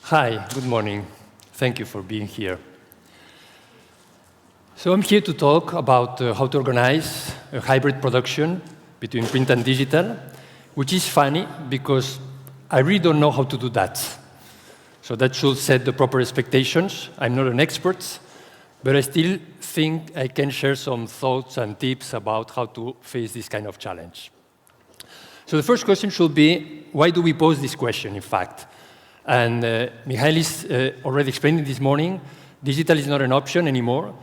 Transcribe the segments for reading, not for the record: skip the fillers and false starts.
Hi, good morning. Thank you for being here. So I'm here to talk about how to organize a hybrid production between print and digital, which is funny because I really don't know how to do that. So that should set the proper expectations. I'm not an expert, but I still think I can share some thoughts and tips about how to face this kind of challenge. So the first question should be, why do we pose this question, in fact? And Mihalis already explained it this morning, digital is not an option anymore.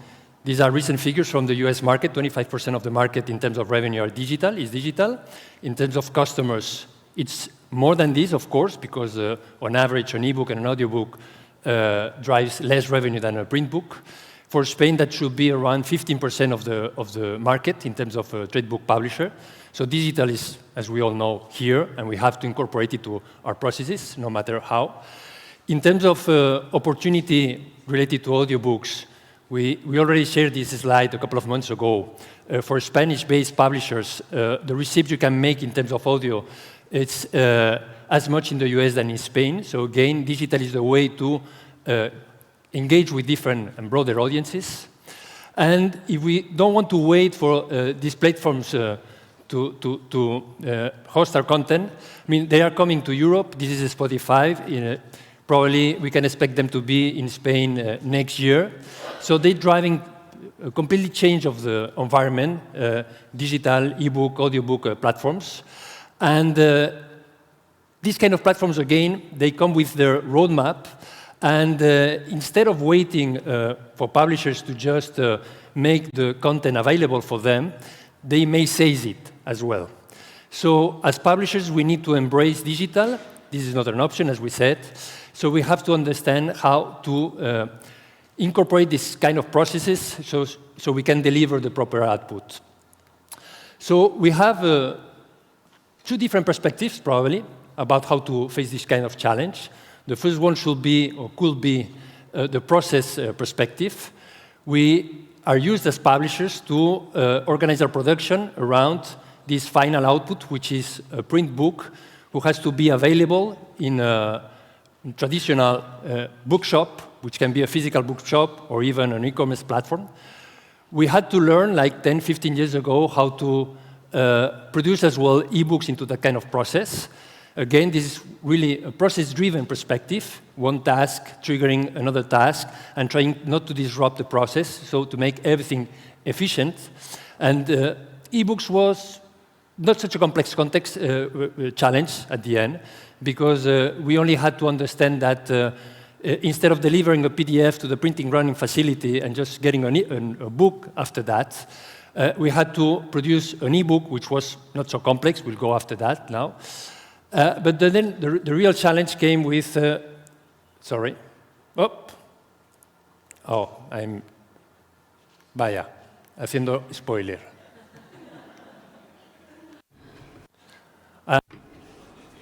These are recent figures from the US market. 25% of the market in terms of revenue is digital. In terms of customers, it's more than this, of course, because on average, an ebook and an audiobook drives less revenue than a print book. For Spain, that should be around 15% of the market in terms of a trade book publisher. So digital is, as we all know, here, and we have to incorporate it to our processes, no matter how. In terms of opportunity related to audiobooks, we already shared this slide a couple of months ago. For Spanish-based publishers, the receipts you can make in terms of audio, it's as much in the US than in Spain. So again, digital is the way to engage with different and broader audiences. And if we don't want to wait for these platforms to host our content, I mean, they are coming to Europe. This is Spotify. Probably we can expect them to be in Spain next year. So they're driving a completely change of the environment, digital, ebook, audiobook platforms. And these kind of platforms, again, they come with their roadmap. And instead of waiting for publishers to just make the content available for them, they may seize it as well. So as publishers, we need to embrace digital. This is not an option, as we said. So we have to understand how to incorporate this kind of processes so we can deliver the proper output. So we have two different perspectives, probably, about how to face this kind of challenge. The first one should be, or could be, the process perspective. We are used as publishers to organize our production around this final output, which is a print book, who has to be available in a traditional bookshop, which can be a physical bookshop or even an e-commerce platform. We had to learn, like 10, 15 years ago, how to produce as well ebooks into that kind of process. Again, this is really a process-driven perspective, one task triggering another task and trying not to disrupt the process, so to make everything efficient. And ebooks was not such a complex context challenge at the end, because we only had to understand that instead of delivering a PDF to the printing running facility and just getting a book after that, we had to produce an ebook, which was not so complex. We'll go after that now. But then the real challenge came with, sorry. I'm, vaya, haciendo spoiler.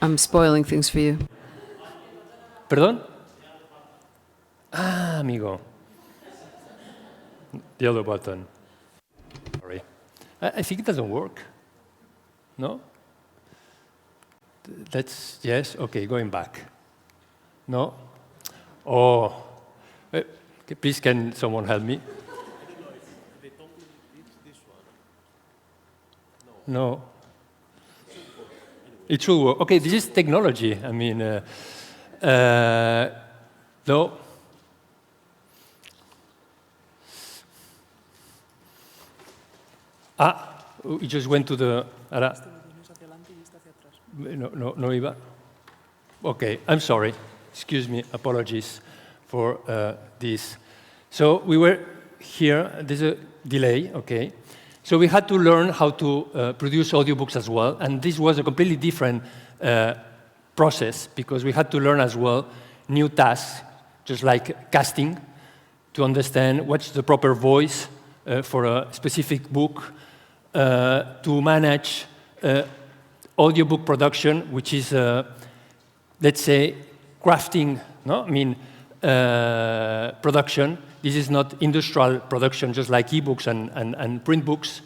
I'm spoiling things for you. Perdón? Ah, amigo. The other button. Sorry. I think it doesn't work. No? Yes, okay, going back. No? Oh, okay, please can someone help me? No. It should work. Okay, this is technology. I mean, no. It just went to the... No iba. Okay, I'm sorry. Excuse me, apologies for this. So we were here, there's a delay, okay. So we had to learn how to produce audiobooks as well, and this was a completely different process, because we had to learn as well new tasks, just like casting, to understand what's the proper voice for a specific book, to manage audiobook production, which is, let's say, crafting, no? I mean, production. This is not industrial production, just like ebooks and print books.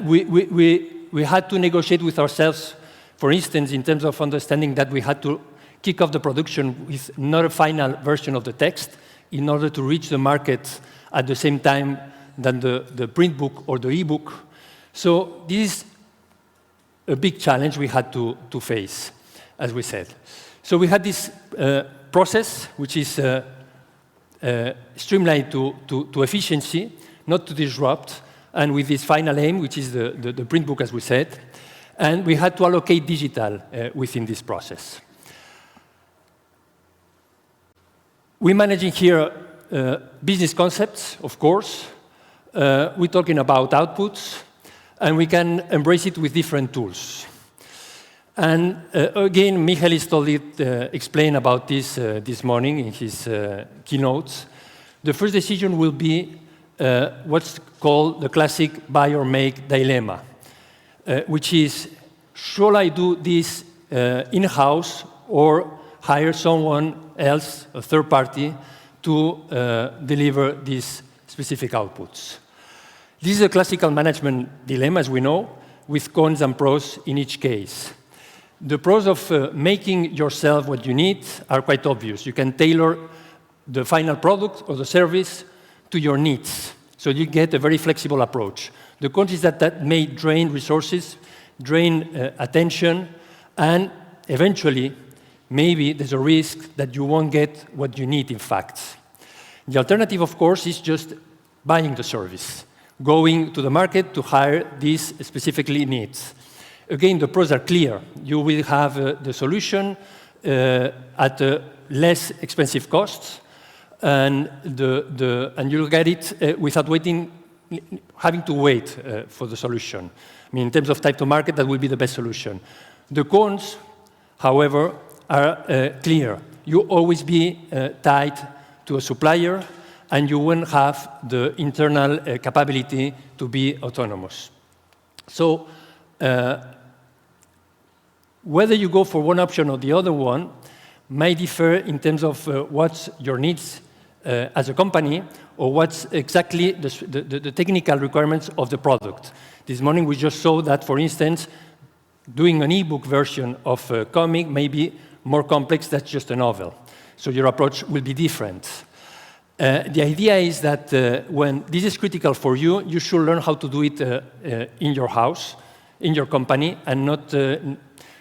We had to negotiate with ourselves, for instance, in terms of understanding that we had to kick off the production with not a final version of the text in order to reach the market at the same time than the print book or the e-book. So this is a big challenge we had to face, as we said. So we had this process, which is streamlined to efficiency, not to disrupt, and with this final aim, which is the print book, as we said. And we had to allocate digital within this process. We're managing here business concepts, of course. We're talking about outputs, and we can embrace it with different tools. And again, Michaelis explained about this this morning in his keynotes. The first decision will be what's called the classic buy or make dilemma, which is, shall I do this in-house or hire someone else, a third party, to deliver these specific outputs? This is a classical management dilemma, as we know, with cons and pros in each case. The pros of making yourself what you need are quite obvious. You can tailor the final product or the service to your needs, so you get a very flexible approach. The cons is that may drain resources, drain attention, and eventually, maybe there's a risk that you won't get what you need, in fact. The alternative, of course, is just buying the service, going to the market to hire these specifically needs. Again, the pros are clear. You will have the solution at less expensive costs, and you'll get it without having to wait for the solution. I mean, in terms of time to market, that will be the best solution. The cons, however, are clear. You'll always be tied to a supplier, and you won't have the internal capability to be autonomous. So whether you go for one option or the other one may differ in terms of what's your needs as a company, or what's exactly the technical requirements of the product. This morning we just saw that, for instance, doing an e-book version of a comic may be more complex than just a novel. So your approach will be different. The idea is that when this is critical for you, you should learn how to do it in your house, in your company, and not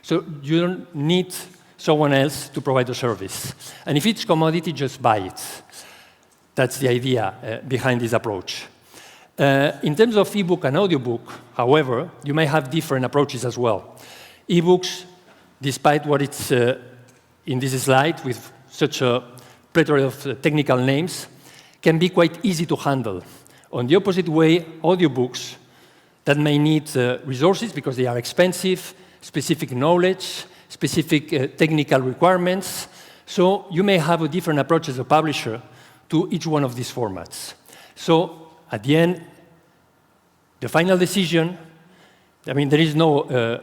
so you don't need someone else to provide the service. And if it's commodity, just buy it. That's the idea behind this approach. In terms of e-book and audiobook, however, you may have different approaches as well. E-books, despite what it's in this slide with such a plethora of technical names, can be quite easy to handle. On the opposite way, audiobooks that may need resources because they are expensive, specific knowledge, specific technical requirements. So you may have a different approach as a publisher to each one of these formats. So at the end, the final decision, I mean, there is no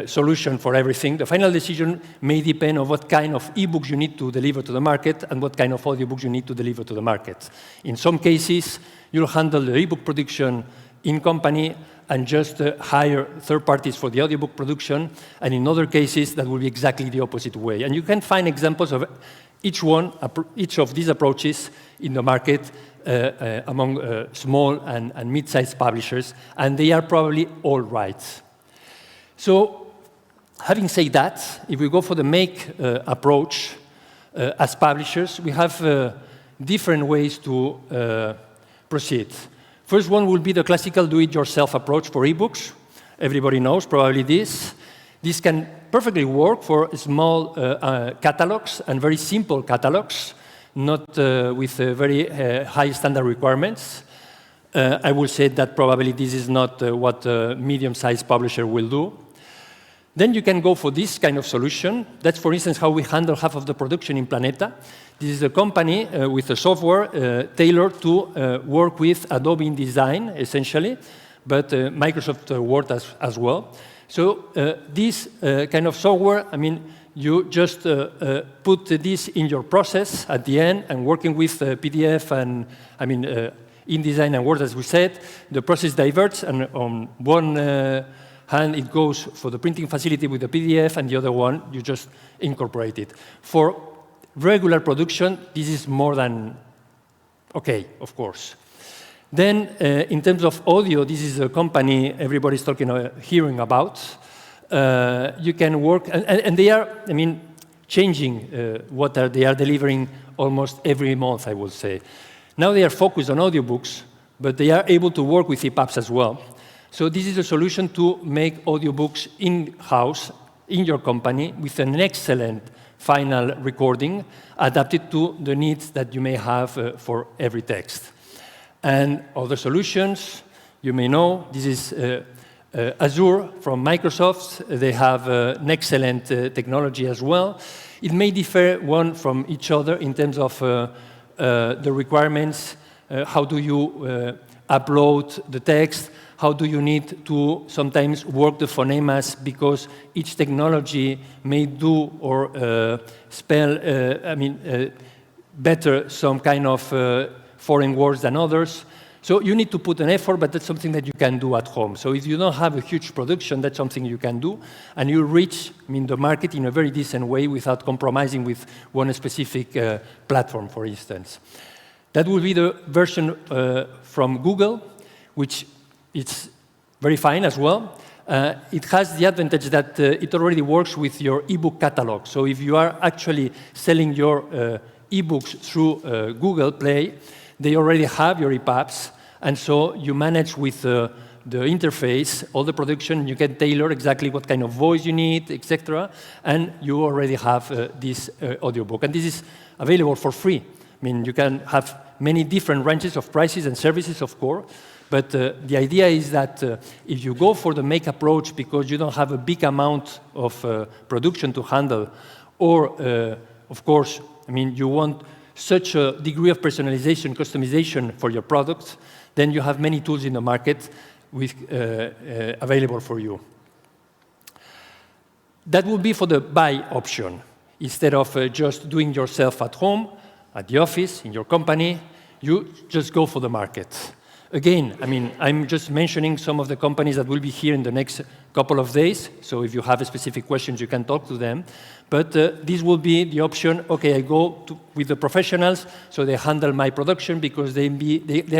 solution for everything. The final decision may depend on what kind of e-books you need to deliver to the market and what kind of audiobooks you need to deliver to the market. In some cases, you'll handle the e-book production in company and just hire third parties for the audiobook production. And in other cases, that will be exactly the opposite way. And you can find examples of each of these approaches in the market among small and mid-sized publishers, and they are probably all right. So having said that, if we go for the make approach as publishers, we have different ways to proceed. First one will be the classical do-it-yourself approach for ebooks. Everybody knows probably this. This can perfectly work for small catalogs and very simple catalogs, not with very high standard requirements. I will say that probably this is not what a medium-sized publisher will do. Then you can go for this kind of solution. That's, for instance, how we handle half of the production in Planeta. This is a company with a software tailored to work with Adobe InDesign, essentially, but Microsoft Word as well. So this kind of software, I mean, you just put this in your process at the end, and working with PDF and, I mean, InDesign and Word, as we said, the process diverts, and on one hand it goes for the printing facility with the PDF, and the other one, you just incorporate it. For regular production, this is more than okay, of course. Then, in terms of audio, this is a company everybody's hearing about. You can work, and they are, I mean, changing what they are delivering almost every month, I would say. Now they are focused on audiobooks, but they are able to work with EPUBs as well. So this is a solution to make audiobooks in-house, in your company, with an excellent final recording, adapted to the needs that you may have for every text. And other solutions, you may know, this is Azure from Microsoft. They have an excellent technology as well. It may differ one from each other in terms of the requirements. How do you upload the text? How do you need to sometimes work the phonemes, because each technology may do or spell, better some kind of foreign words than others. So you need to put an effort, but that's something that you can do at home. So if you don't have a huge production, that's something you can do, and you reach the market in a very decent way without compromising with one specific platform, for instance. That will be the version from Google, which it's very fine as well. It has the advantage that it already works with your ebook catalog. So if you are actually selling your ebooks through Google Play, they already have your EPUBs, and so you manage with the interface, all the production. You can tailor exactly what kind of voice you need, etc., and you already have this audiobook. And this is available for free. I mean, you can have many different ranges of prices and services, of course, but the idea is that if you go for the make approach because you don't have a big amount of production to handle, or, of course, you want such a degree of personalization, customization for your products, then you have many tools in the market with, available for you. That would be for the buy option. Instead of just doing yourself at home, at the office, in your company, you just go for the market. Again, I'm just mentioning some of the companies that will be here in the next couple of days, so if you have specific questions, you can talk to them. But this will be the option, okay, I go with the professionals, so they handle my production because they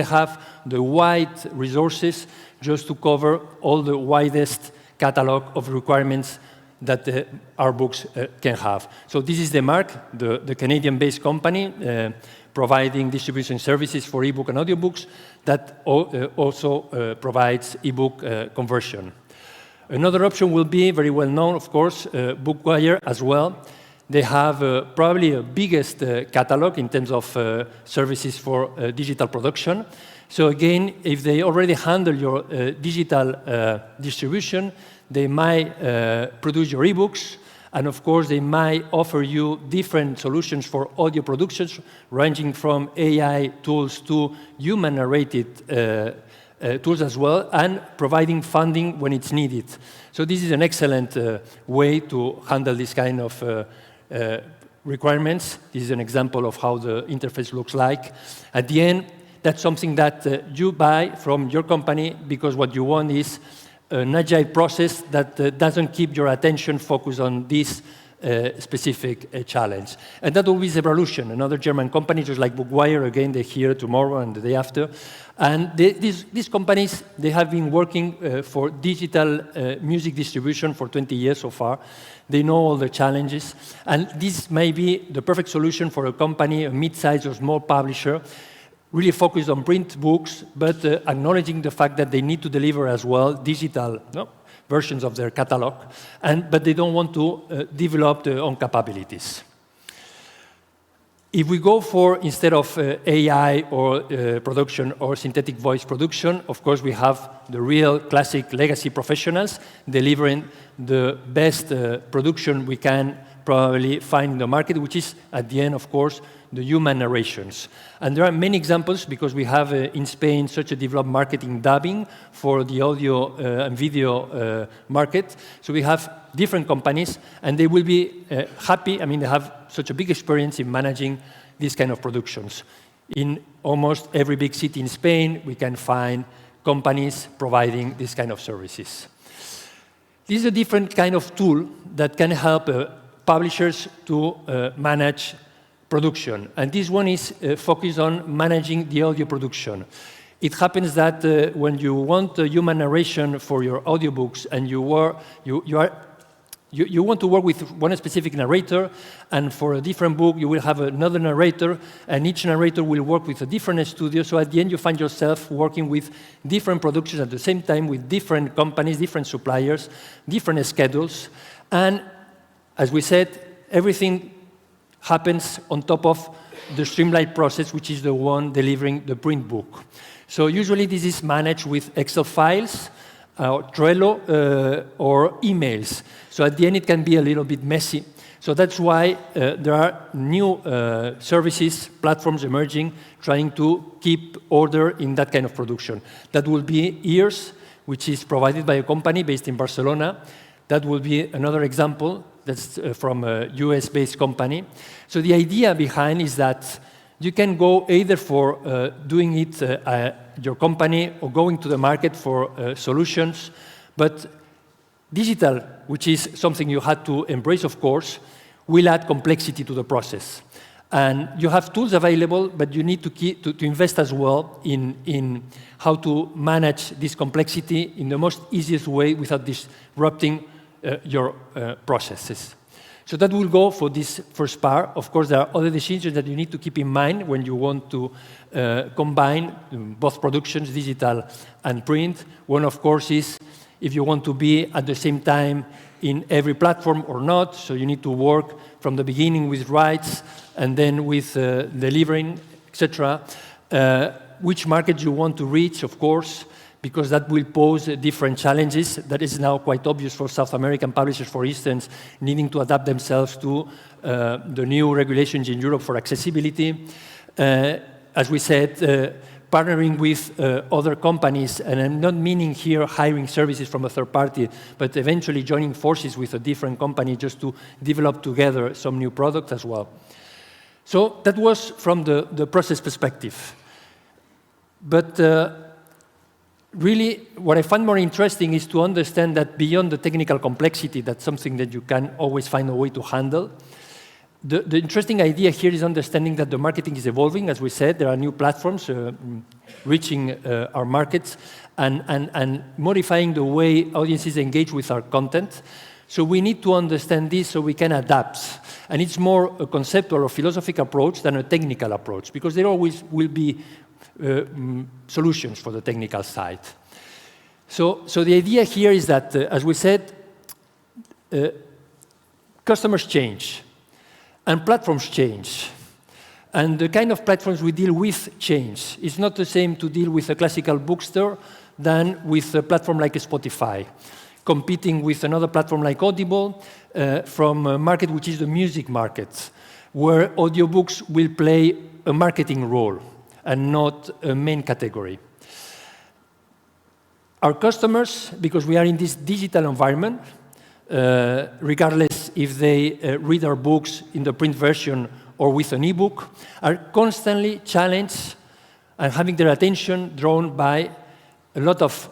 have the wide resources just to cover all the widest catalog of requirements that our books can have. So this is the Mark, the Canadian-based company, providing distribution services for ebook and audiobooks that also provides ebook conversion. Another option will be very well known, of course, Bookwire as well. They have probably the biggest catalog in terms of services for digital production. So again, if they already handle your digital distribution, they might produce your ebooks, and of course, they might offer you different solutions for audio productions, ranging from AI tools to human-narrated tools as well, and providing funding when it's needed. So this is an excellent way to handle this kind of requirements. This is an example of how the interface looks like. At the end, that's something that you buy from your company because what you want is an agile process that doesn't keep your attention focused on this specific challenge. And that will be Zebralution, another German company, just like Bookwire. Again, they're here tomorrow and the day after. And these companies, they have been working for digital music distribution for 20 years so far. They know all the challenges. And this may be the perfect solution for a company, a mid-sized or small publisher, really focused on print books, but acknowledging the fact that they need to deliver as well digital versions of their catalog, but they don't want to develop their own capabilities. If we go for, instead of AI or production or synthetic voice production, of course we have the real classic legacy professionals delivering the best production we can probably find in the market, which is, at the end, of course, the human narrations. And there are many examples because we have in Spain such a developed market in dubbing for the audio and video market. So we have different companies, and they will be happy. They have such a big experience in managing these kind of productions. In almost every big city in Spain, we can find companies providing this kind of services. This is a different kind of tool that can help publishers to manage production. And this one is focused on managing the audio production. It happens that when you want a human narration for your audiobooks and you want to work with one specific narrator, and for a different book you will have another narrator, and each narrator will work with a different studio, so at the end you find yourself working with different productions at the same time, with different companies, different suppliers, different schedules, and as we said, everything happens on top of the streamlined process, which is the one delivering the print book. So usually this is managed with Excel files, Trello, or emails. So at the end, it can be a little bit messy. So that's why there are new services, platforms emerging, trying to keep order in that kind of production. That will be EARS, which is provided by a company based in Barcelona. That will be another example that's from a US-based company. So the idea behind is that you can go either for doing it your company or going to the market for solutions, but digital, which is something you had to embrace, of course, will add complexity to the process. And you have tools available, but you need to invest as well in how to manage this complexity in the most easiest way without disrupting your processes. So that will go for this first part. Of course, there are other decisions that you need to keep in mind when you want to combine both productions, digital and print. One, of course, is if you want to be at the same time in every platform or not. So you need to work from the beginning with rights and then with delivering, etc. Which market you want to reach, of course, because that will pose different challenges. That is now quite obvious for South American publishers, for instance, needing to adapt themselves to the new regulations in Europe for accessibility. As we said, partnering with other companies, and I'm not meaning here hiring services from a third party, but eventually joining forces with a different company just to develop together some new product as well. So that was from the process perspective. But really, what I find more interesting is to understand that beyond the technical complexity, that's something that you can always find a way to handle. The interesting idea here is understanding that the marketing is evolving. As we said, there are new platforms reaching our markets and modifying the way audiences engage with our content. So we need to understand this so we can adapt. And it's more a conceptual or philosophical approach than a technical approach, because there always will be solutions for the technical side. So the idea here is that, as we said, customers change, and platforms change. And the kind of platforms we deal with change. It's not the same to deal with a classical bookstore than with a platform like Spotify, competing with another platform like Audible from a market which is the music market, where audiobooks will play a marketing role and not a main category. Our customers, because we are in this digital environment, regardless if they read our books in the print version or with an ebook, are constantly challenged and having their attention drawn by a lot of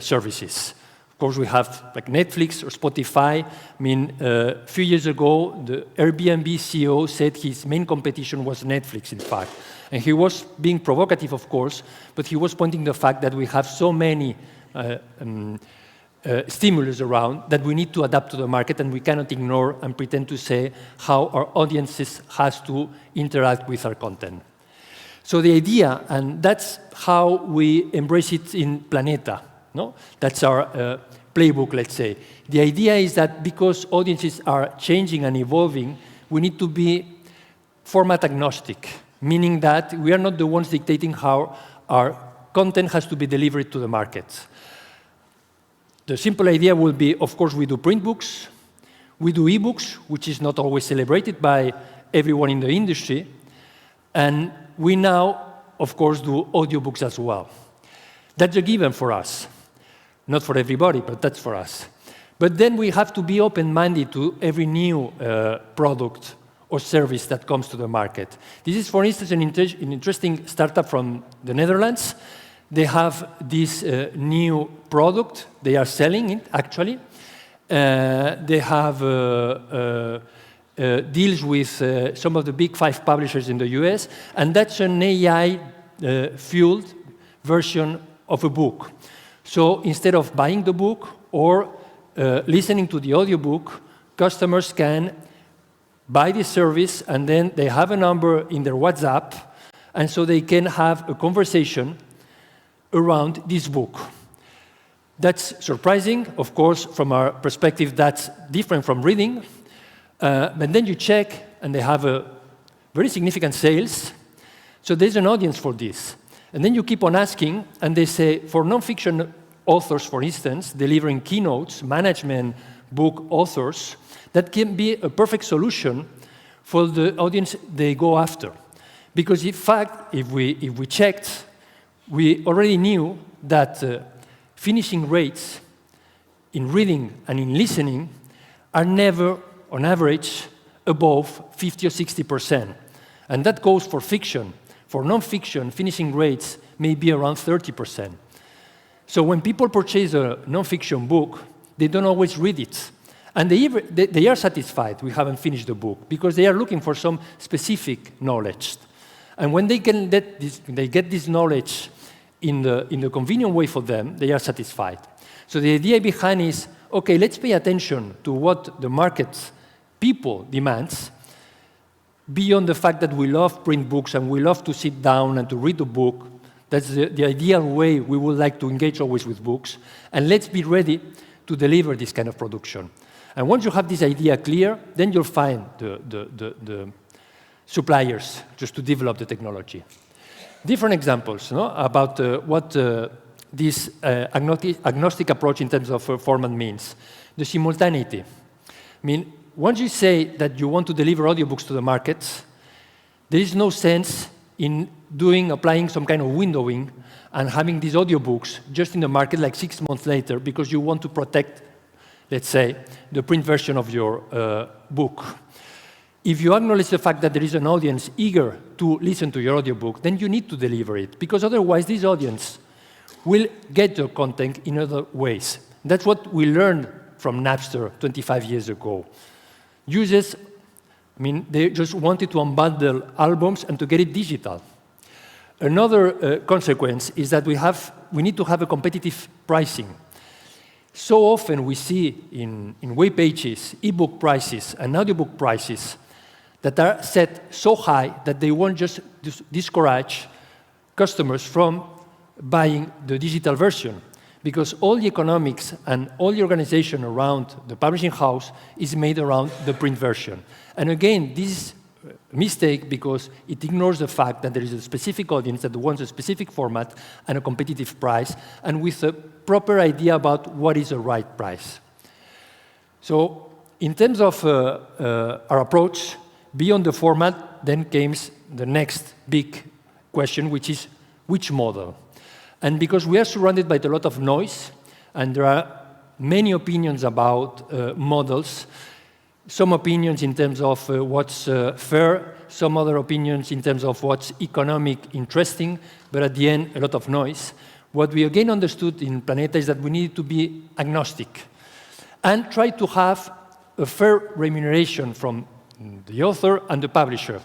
services. Of course, we have like Netflix or Spotify. I mean, a few years ago, the Airbnb CEO said his main competition was Netflix, in fact. And he was being provocative, of course, but he was pointing to the fact that we have so many stimulus around that we need to adapt to the market, and we cannot ignore and pretend to say how our audiences has to interact with our content. So the idea, and that's how we embrace it in Planeta, no? That's our playbook, let's say. The idea is that because audiences are changing and evolving, we need to be format agnostic, meaning that we are not the ones dictating how our content has to be delivered to the market. The simple idea will be, of course, we do print books, we do ebooks, which is not always celebrated by everyone in the industry, and we now, of course, do audiobooks as well. That's a given for us. Not for everybody, but that's for us. But then we have to be open-minded to every new product or service that comes to the market. This is, for instance, an interesting startup from the Netherlands They have this new product. They are selling it, actually. They have deals with some of the big 5 publishers in the US, and that's an AI-fueled version of a book. So instead of buying the book or listening to the audiobook, customers can buy this service, and then they have a number in their WhatsApp, and so they can have a conversation around this book. That's surprising. Of course, from our perspective, that's different from reading. But then you check, and they have a very significant sales. So there's an audience for this. And then you keep on asking, and they say, for nonfiction authors, for instance, delivering keynotes, management book authors, that can be a perfect solution for the audience they go after. Because in fact, if we checked, we already knew that finishing rates in reading and in listening are never, on average, above 50 or 60%. And that goes for fiction. For nonfiction, finishing rates may be around 30%. So when people purchase a nonfiction book, they don't always read it. And they are satisfied we haven't finished the book, because they are looking for some specific knowledge. And when they get this knowledge in the convenient way for them, they are satisfied. So the idea behind is, okay, let's pay attention to what the market people demands, beyond the fact that we love print books and we love to sit down and to read the book. That's the ideal way we would like to engage always with books. And let's be ready to deliver this kind of production. And once you have this idea clear, then you'll find the suppliers just to develop the technology. Different examples about what this agnostic approach in terms of format means. The simultaneity. I mean, once you say that you want to deliver audiobooks to the market, there is no sense in applying some kind of windowing and having these audiobooks just in the market like 6 months later because you want to protect, let's say, the print version of your book. If you acknowledge the fact that there is an audience eager to listen to your audiobook, then you need to deliver it, because otherwise this audience will get your content in other ways. That's what we learned from Napster 25 years ago. Users, they just wanted to unbundle albums and to get it digital. Another consequence is that we need to have a competitive pricing. So often we see in web pages, ebook prices and audiobook prices that are set so high that they won't just discourage customers from buying the digital version, because all the economics and all the organization around the publishing house is made around the print version. And again, this is a mistake because it ignores the fact that there is a specific audience that wants a specific format and a competitive price, and with a proper idea about what is the right price. So in terms of our approach, beyond the format, then comes the next big question, which is which model? And because we are surrounded by a lot of noise, and there are many opinions about models, some opinions in terms of what's fair, some other opinions in terms of what's economic, interesting, but at the end, a lot of noise. What we again understood in Planeta is that we needed to be agnostic and try to have a fair remuneration from the author and the publisher.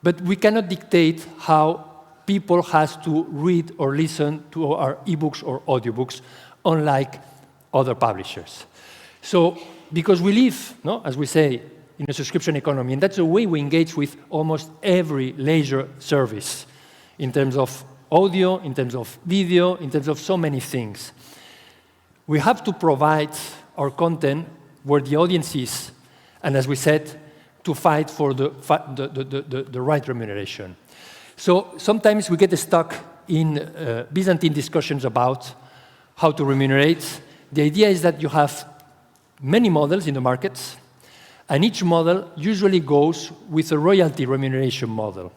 But we cannot dictate how people has to read or listen to our ebooks or audiobooks, unlike other publishers. So, because we live, as we say, in a subscription economy, and that's the way we engage with almost every leisure service, in terms of audio, in terms of video, in terms of so many things. We have to provide our content where the audience is, and as we said, to fight for the right remuneration. So sometimes we get stuck in Byzantine discussions about how to remunerate. The idea is that you have many models in the markets, and each model usually goes with a royalty remuneration model.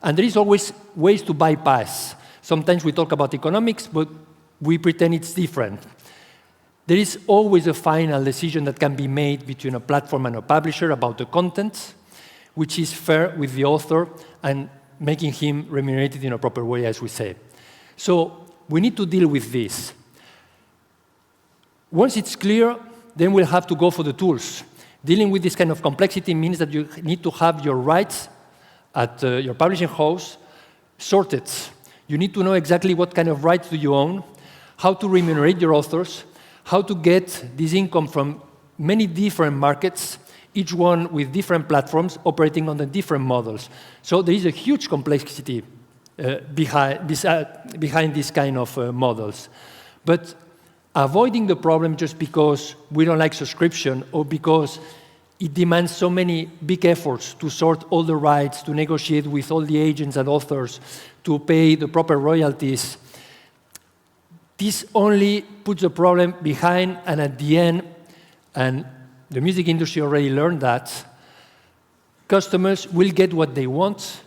And there is always ways to bypass. Sometimes we talk about economics, but we pretend it's different. There is always a final decision that can be made between a platform and a publisher about the content, which is fair with the author and making him remunerated in a proper way, as we say. So we need to deal with this. Once it's clear, then we'll have to go for the tools. Dealing with this kind of complexity means that you need to have your rights at your publishing house sorted. You need to know exactly what kind of rights do you own, how to remunerate your authors, how to get this income from many different markets, each one with different platforms operating on the different models. So there is a huge complexity behind these kind of models. But avoiding the problem just because we don't like subscription or because it demands so many big efforts to sort all the rights, to negotiate with all the agents and authors, to pay the proper royalties, this only puts the problem behind, and at the end, and the music industry already learned that, customers will get what they want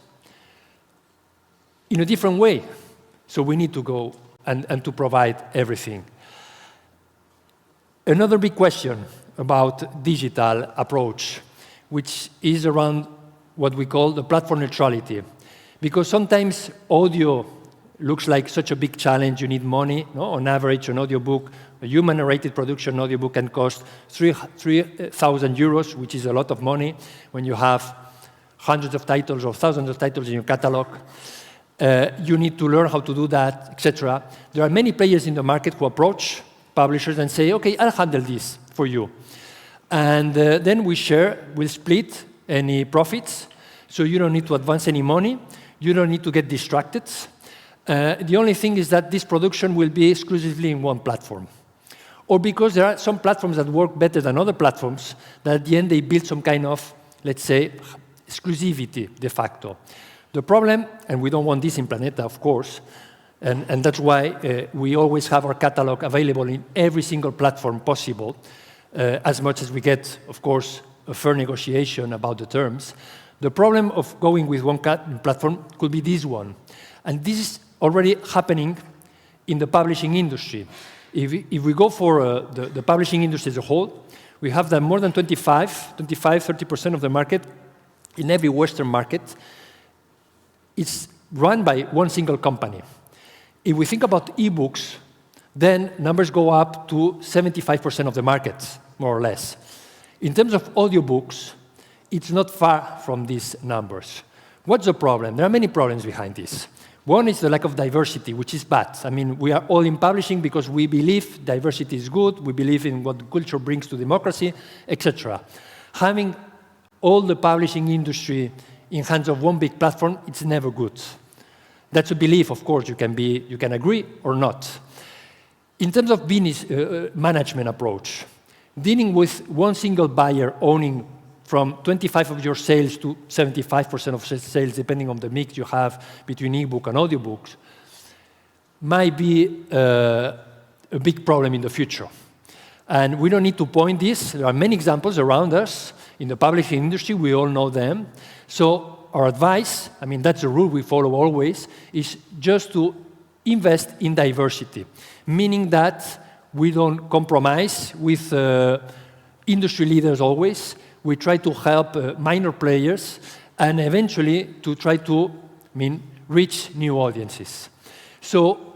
in a different way. So we need to go and to provide everything. Another big question about digital approach, which is around what we call the platform neutrality. Because sometimes audio looks like such a big challenge, you need money. No? On average, an audiobook, a human-narrated production audiobook can cost 3,000 euros, which is a lot of money when you have hundreds of titles or thousands of titles in your catalog. You need to learn how to do that, etc. There are many players in the market who approach publishers and say, OK, I'll handle this for you. And then we'll split any profits, so you don't need to advance any money. You don't need to get distracted. The only thing is that this production will be exclusively in one platform. Or because there are some platforms that work better than other platforms, that at the end they build some kind of, let's say, exclusivity de facto. The problem, and we don't want this in Planeta, of course, and that's why we always have our catalog available in every single platform possible, as much as we get, of course, a fair negotiation about the terms. The problem of going with one platform could be this one. And this is already happening in the publishing industry. If we go for the publishing industry as a whole, we have that more than 30% of the market in every Western market. It's run by one single company. If we think about ebooks, then numbers go up to 75% of the market, more or less. In terms of audiobooks, it's not far from these numbers. What's the problem? There are many problems behind this. One is the lack of diversity, which is bad. I mean, we are all in publishing because we believe diversity is good, we believe in what culture brings to democracy, etc. Having all the publishing industry in hands of one big platform, it's never good. That's a belief, of course, you can agree or not. In terms of business management approach, dealing with one single buyer owning from 25% of your sales to 75% of sales, depending on the mix you have between ebook and audiobooks, might be a big problem in the future. And we don't need to point this. There are many examples around us in the publishing industry. We all know them. So our advice, I mean, that's a rule we follow always, is just to invest in diversity, meaning that we don't compromise with industry leaders always. We try to help minor players and eventually to try to reach new audiences. So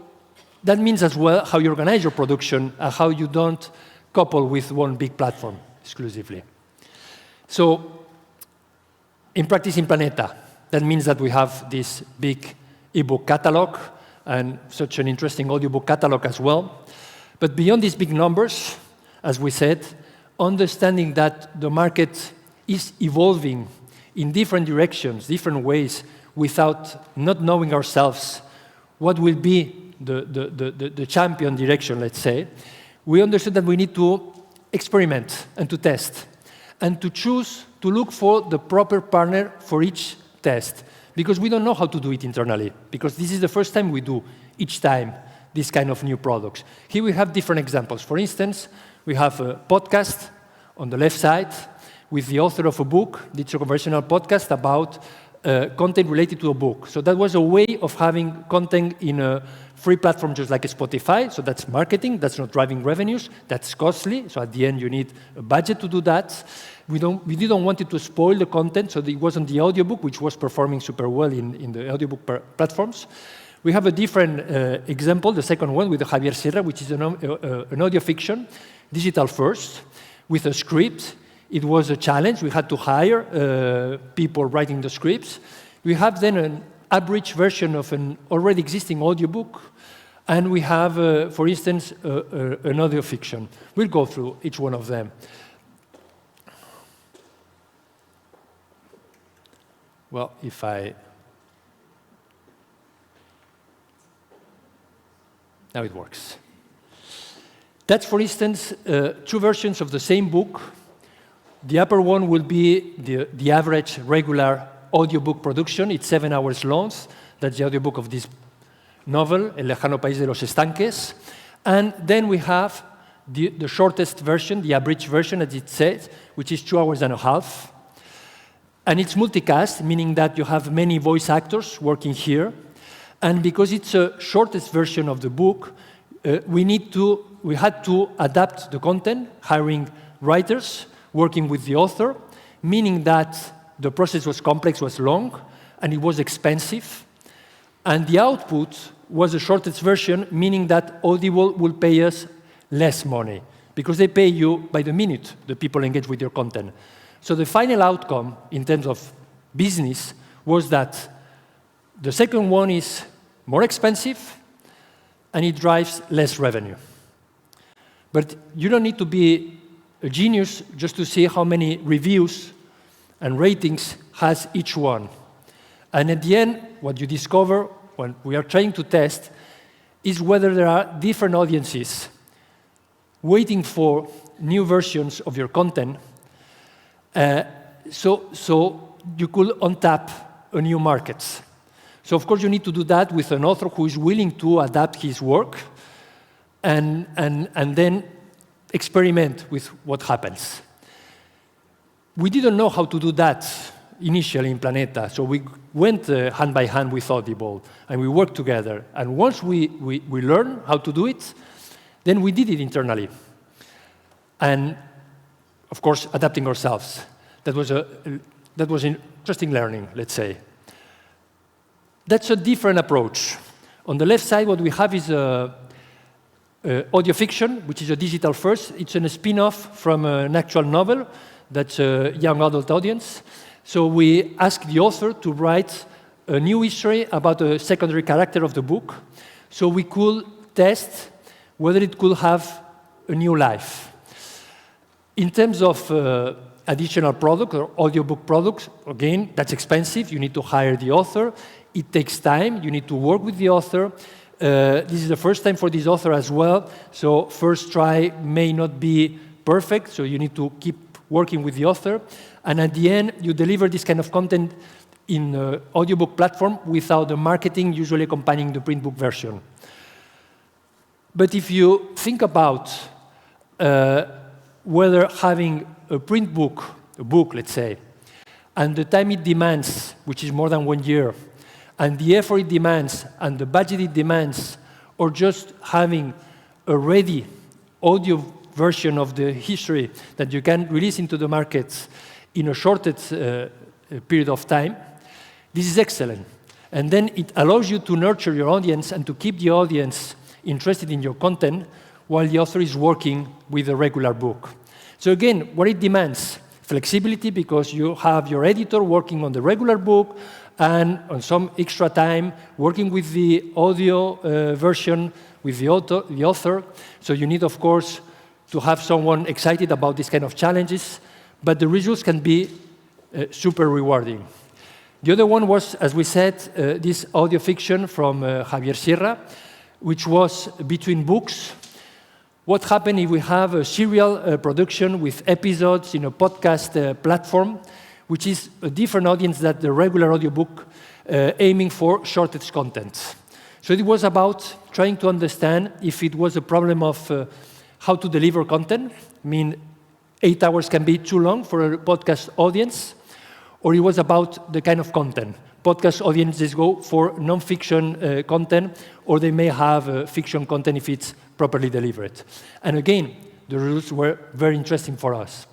that means as well how you organize your production and how you don't couple with one big platform exclusively. So in practice in Planeta, that means that we have this big ebook catalog and such an interesting audiobook catalog as well. But beyond these big numbers, as we said, understanding that the market is evolving in different directions, different ways, without not knowing ourselves what will be the champion direction, let's say, we understood that we need to experiment and to test and to choose to look for the proper partner for each test, because we don't know how to do it internally, because this is the first time we do each time this kind of new products. Here we have different examples. For instance, we have a podcast on the left side with the author of a book, digital conversational podcast about content related to a book. So that was a way of having content in a free platform just like Spotify. So that's marketing, that's not driving revenues, that's costly. So at the end, you need a budget to do that. We didn't want it to spoil the content, so it wasn't the audiobook, which was performing super well in the audiobook platforms. We have a different example, the second one with the Javier Sierra, which is an audio fiction, digital first, with a script. It was a challenge. We had to hire people writing the scripts. We have then an abridged version of an already existing audiobook, and we have, for instance, an audio fiction. We'll go through each one of them. Well, if I... Now it works. That's, for instance, two versions of the same book. The upper one will be the average regular audiobook production. It's 7 hours long. That's the audiobook of this novel, El lejano país de los estanques. And then we have the shortest version, the abridged version, as it says, which is 2 hours and a half. And it's multicast, meaning that you have many voice actors working here. And because it's a shortest version of the book, we had to adapt the content, hiring writers, working with the author, meaning that the process was complex, was long, and it was expensive. And the output was the shortest version, meaning that Audible will pay us less money, because they pay you by the minute the people engage with your content. So the final outcome, in terms of business, was that the second one is more expensive, and it drives less revenue. But you don't need to be a genius just to see how many reviews and ratings has each one. And at the end, what you discover when we are trying to test is whether there are different audiences waiting for new versions of your content, so you could untap a new markets. So of course you need to do that with an author who is willing to adapt his work and then experiment with what happens. We didn't know how to do that initially in Planeta, so we went hand by hand with Audible, and we worked together. And once we learned how to do it, then we did it internally. And of course, adapting ourselves. That was interesting learning, let's say. That's a different approach. On the left side, what we have is audio fiction, which is a digital first. It's a spin-off from an actual novel that's a young adult audience. So we asked the author to write a new history about a secondary character of the book, so we could test whether it could have a new life. In terms of additional product or audiobook products, again, that's expensive. You need to hire the author. It takes time. You need to work with the author. This is the first time for this author as well, so first try may not be perfect, so you need to keep working with the author. And at the end, you deliver this kind of content in an audiobook platform without the marketing usually accompanying the print book version. But if you think about whether having a print book, a book, let's say, and the time it demands, which is more than 1 year, and the effort it demands, and the budget it demands, or just having a ready audio version of the history that you can release into the markets in a shorter period of time, this is excellent. And then it allows you to nurture your audience and to keep the audience interested in your content while the author is working with a regular book. So again, what it demands? Flexibility, because you have your editor working on the regular book and on some extra time working with the audio version with the author. So you need, of course, to have someone excited about these kind of challenges, but the results can be super rewarding. The other one was, as we said, this audio fiction from Javier Sierra, which was between books. What happens if we have a serial production with episodes in a podcast platform, which is a different audience than the regular audiobook, aiming for shortest content. So it was about trying to understand if it was a problem of how to deliver content. I mean, 8 hours can be too long for a podcast audience, or it was about the kind of content. Podcast audiences go for non-fiction content, or they may have fiction content if it's properly delivered. And again, the results were very interesting for us.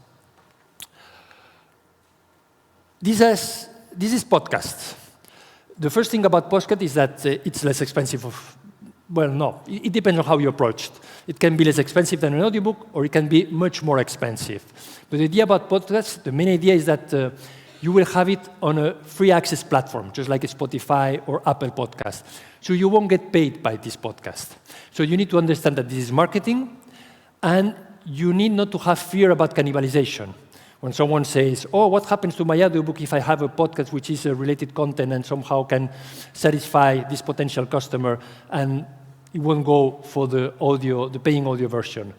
This is podcast. the first thing about podcast is that it's less expensive. Well, no, it depends on how you approach it. It can be less expensive than an audiobook, or it can be much more expensive. But the idea about podcasts, the main idea is that you will have it on a free access platform, just like a Spotify or Apple Podcast. So you won't get paid by this podcast. So you need to understand that this is marketing, and you need not to have fear about cannibalization. When someone says, oh, what happens to my audiobook if I have a podcast which is related content and somehow can satisfy this potential customer, and it won't go for the paying audio version.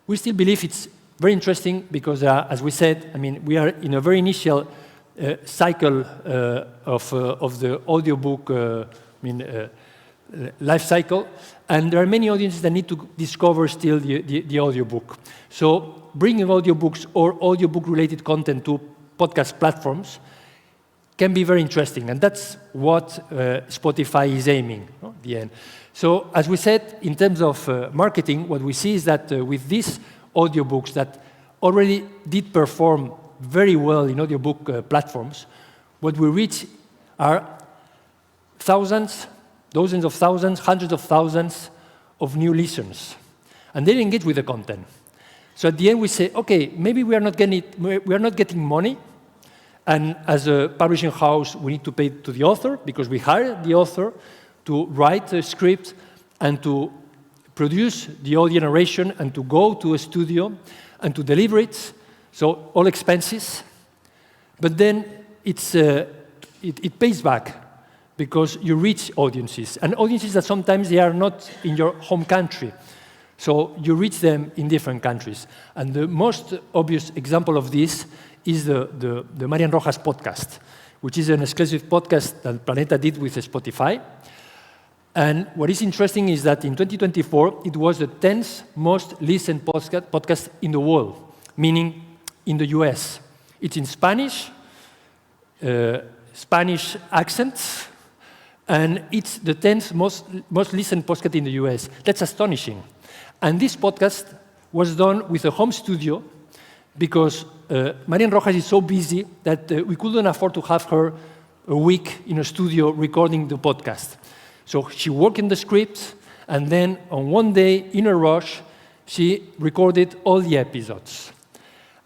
We still believe it's very interesting because, as we said, I mean, we are in a very initial cycle of the audiobook life cycle, and there are many audiences that need to discover still the audiobook. So bringing audiobooks or audiobook-related content to podcast platforms can be very interesting, and that's what Spotify is aiming at the end. So as we said, in terms of marketing, what we see is that with these audiobooks that already did perform very well in audiobook platforms, what we reach are thousands, dozens of thousands, hundreds of thousands of new listeners. And they engage with the content. So at the end we say, okay, maybe we are not getting money, and as a publishing house we need to pay to the author because we hired the author to write a script and to produce the audio narration and to go to a studio and to deliver it, so all expenses. But then it pays back because you reach audiences, and audiences that sometimes they are not in your home country. So you reach them in different countries. And the most obvious example of this is the Marian Rojas podcast, which is an exclusive podcast that Planeta did with Spotify. And what is interesting is that in 2024, it was the 10th most listened podcast in the world, meaning in the US. It's in Spanish, Spanish accents, and it's the 10th most listened podcast in the US. That's astonishing. And this podcast was done with a home studio because Marian Rojas is so busy that we couldn't afford to have her a week in a studio recording the podcast. So she worked in the script, and then on one day, in a rush, she recorded all the episodes.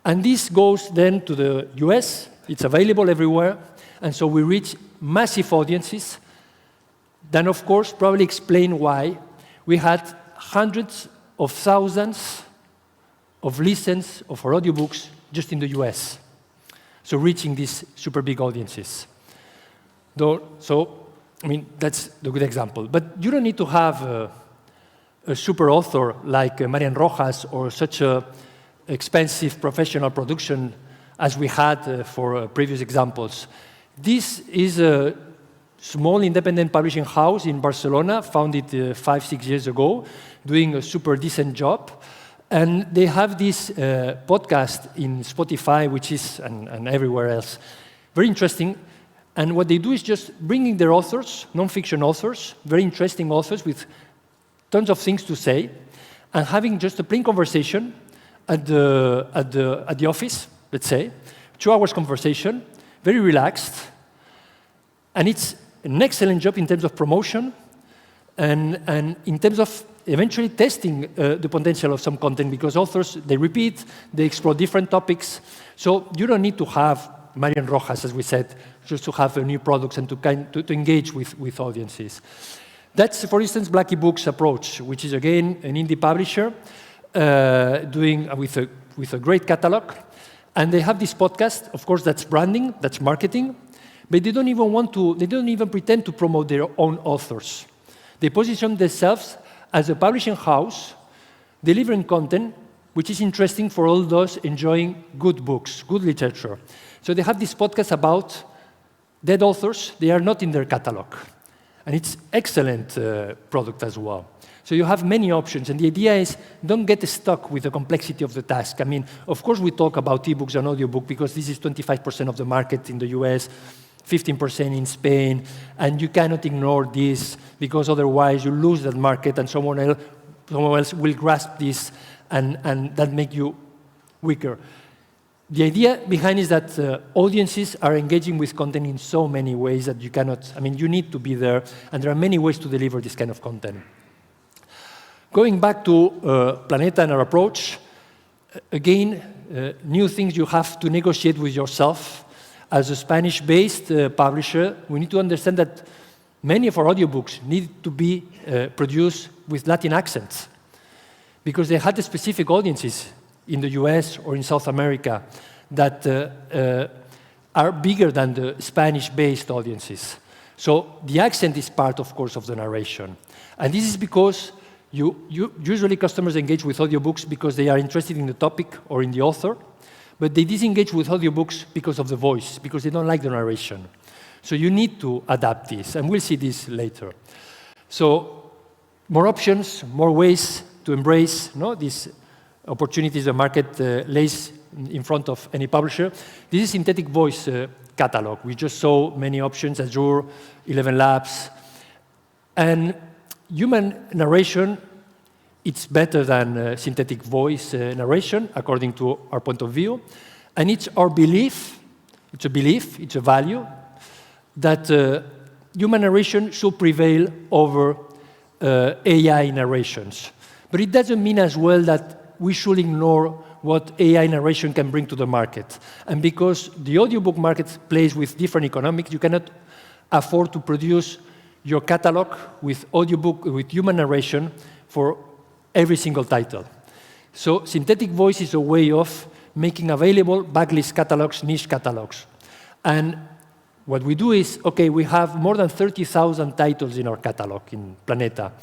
And this goes then to the US. It's available everywhere. And so we reach massive audiences. Then, of course, probably explain why we had hundreds of thousands of listens of our audiobooks just in the US. So reaching these super big audiences. I mean, that's the good example. But you don't need to have a super author like Marian Rojas or such a expensive professional production as we had for previous examples. This is a small independent publishing house in Barcelona, founded 5-6 years ago, doing a super decent job. And they have this podcast in Spotify, which is, and everywhere else, very interesting. And what they do is just bringing their authors, non-fiction authors, very interesting authors with tons of things to say, and having just a plain conversation at the office, let's say, 2 hours conversation, very relaxed. And it's an excellent job in terms of promotion and in terms of eventually testing the potential of some content, because authors, they repeat, they explore different topics. So you don't need to have Marian Rojas, as we said, just to have new products and to engage with audiences. That's, for instance, Blackie Books' approach, which is, again, an indie publisher doing with a great catalog. And they have this podcast. Of course, that's branding, that's marketing. But they don't even pretend to promote their own authors. They position themselves as a publishing house delivering content which is interesting for all those enjoying good books, good literature. So they have this podcast about dead authors. They are not in their catalog. And it's excellent product as well. So you have many options. And the idea is don't get stuck with the complexity of the task. I mean, of course, we talk about ebooks and audiobook because this is 25% of the market in the US, 15% in Spain, and you cannot ignore this because otherwise you lose that market and someone else will grasp this and that make you weaker. The idea behind is that audiences are engaging with content in so many ways that you cannot, I mean, you need to be there, and there are many ways to deliver this kind of content. Going back to Planeta and our approach, again, new things you have to negotiate with yourself. As a Spanish-based publisher, we need to understand that many of our audiobooks need to be produced with Latin accents because they had specific audiences in the US or in South America that are bigger than the Spanish-based audiences. So the accent is part, of course, of the narration. And this is because usually customers engage with audiobooks because they are interested in the topic or in the author, but they disengage with audiobooks because of the voice, because they don't like the narration. So you need to adapt this, and we'll see this later. So more options, more ways to embrace these opportunities the market lays in front of any publisher. This is synthetic voice catalog. We just saw many options, Azure, 11 Labs. And human narration, it's better than synthetic voice narration, according to our point of view. And it's our belief, it's a value, that human narration should prevail over AI narrations. But it doesn't mean as well that we should ignore what AI narration can bring to the market. And because the audiobook market plays with different economics, you cannot afford to produce your catalog with audiobook, with human narration for every single title. So synthetic voice is a way of making available backlist catalogs, niche catalogs. And what we do is, okay, we have more than 30,000 titles in our catalog in Planeta.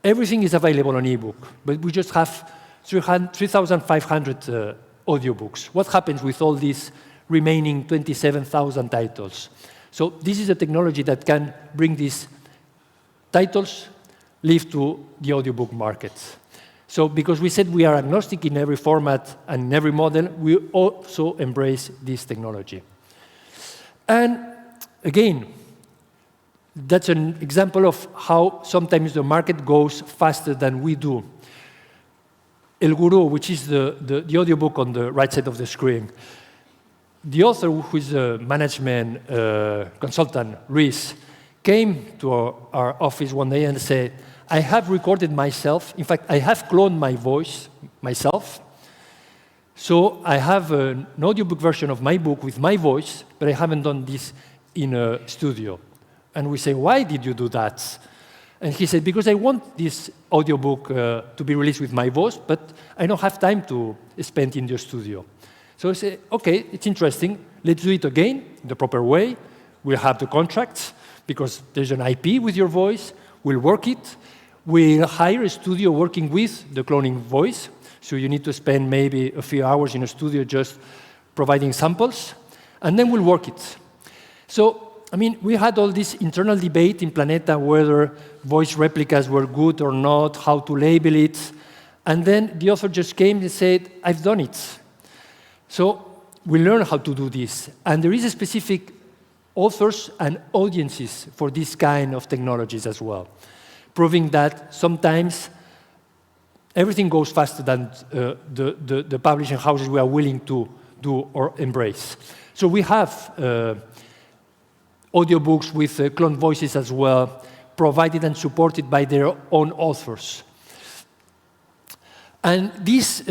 Everything is available on ebook, but we just have 3,500 audiobooks. What happens with all these remaining 27,000 titles? So this is a technology that can bring these titles, live to the audiobook market. So because we said we are agnostic in every format and in every model, we also embrace this technology. And again, that's an example of how sometimes the market goes faster than we do. El Guru, which is the audiobook on the right side of the screen. The author, who is a management consultant, Reese, came to our office one day and said, I have recorded myself. In fact, I have cloned my voice myself. So I have an audiobook version of my book with my voice, but I haven't done this in a studio. And we say, why did you do that? And he said, because I want this audiobook to be released with my voice, but I don't have time to spend in the studio. So I said, OK, it's interesting. Let's do it again the proper way. We'll have the contracts, because there's an IP with your voice. We'll work it. We'll hire a studio working with the cloning voice. So you need to spend maybe a few hours in a studio just providing samples. And then we'll work it. So I mean, we had all this internal debate in Planeta whether voice replicas were good or not, how to label it. And then the author just came and said, I've done it. So we learned how to do this. And there is a specific authors and audiences for this kind of technologies as well, proving that sometimes everything goes faster than the publishing houses we are willing to do or embrace. So we have audiobooks with cloned voices as well, provided and supported by their own authors. And this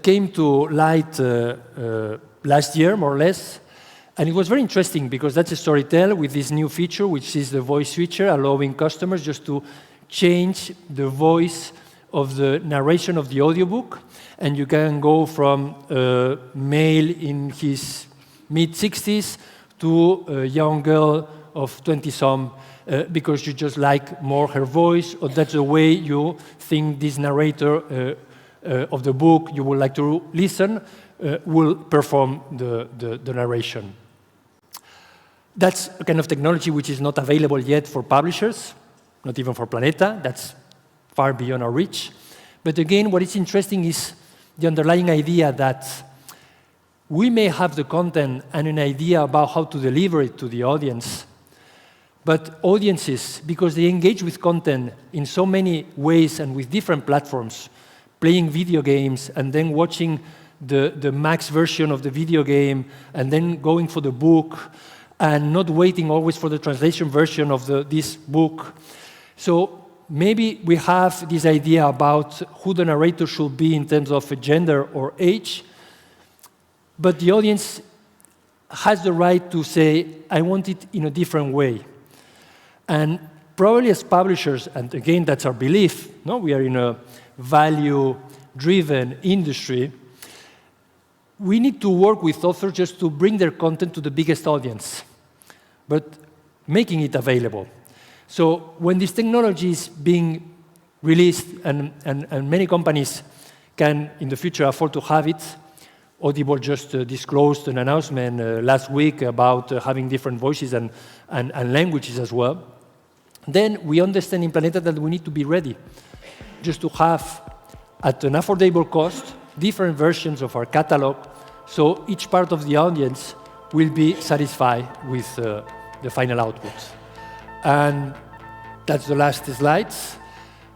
came to light last year, more or less. And it was very interesting, because that's a Storytel with this new feature, which is the voice switcher, allowing customers just to change the voice of the narration of the audiobook. And you can go from a male in his mid-60s to a young girl of 20-some, because you just like more her voice, or that's the way you think this narrator of the book you would like to listen will perform the narration. That's a kind of technology which is not available yet for publishers, not even for Planeta. That's far beyond our reach. But again, what is interesting is the underlying idea that we may have the content and an idea about how to deliver it to the audience, but audiences, because they engage with content in so many ways and with different platforms, playing video games and then watching the max version of the video game and then going for the book and not waiting always for the translation version of this book. So maybe we have this idea about who the narrator should be in terms of gender or age, but the audience has the right to say, I want it in a different way. And probably as publishers, and again, that's our belief, no? We are in a value-driven industry, we need to work with authors just to bring their content to the biggest audience, but making it available. So when this technology is being released and many companies can, in the future, afford to have it, Audible just disclosed an announcement last week about having different voices and languages as well, then we understand in Planeta that we need to be ready just to have, at an affordable cost, different versions of our catalog, so each part of the audience will be satisfied with the final output. And that's the last slide.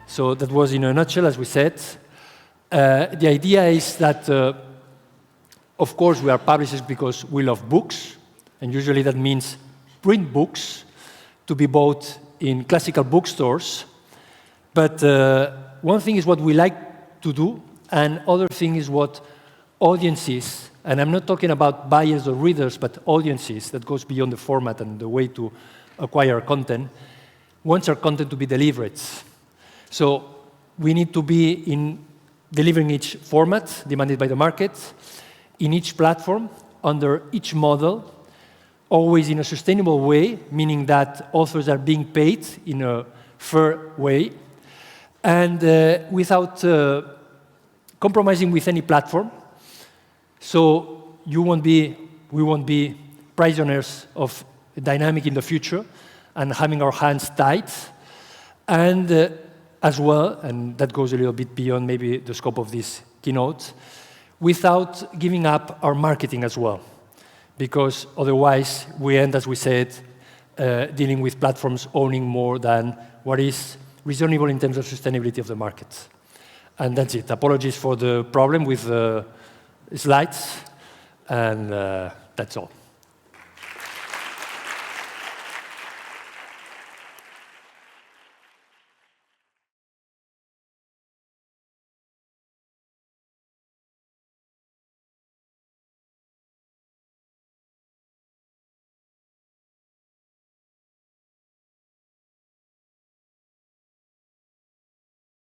So that was in a nutshell, as we said. The idea is that, of course, we are publishers because we love books, and usually that means print books to be bought in classical bookstores. But one thing is what we like to do, and other thing is what audiences, and I'm not talking about buyers or readers, but audiences, that goes beyond the format and the way to acquire content, wants our content to be delivered. So we need to be in delivering each format demanded by the market, in each platform, under each model, always in a sustainable way, meaning that authors are being paid in a fair way, and without compromising with any platform. So we won't be prisoners of a dynamic in the future and having our hands tied. And as well, and that goes a little bit beyond maybe the scope of this keynote, without giving up our marketing as well. Because otherwise, we end, as we said, dealing with platforms owning more than what is reasonable in terms of sustainability of the market. And that's it. Apologies for the problem with the slides, and that's all.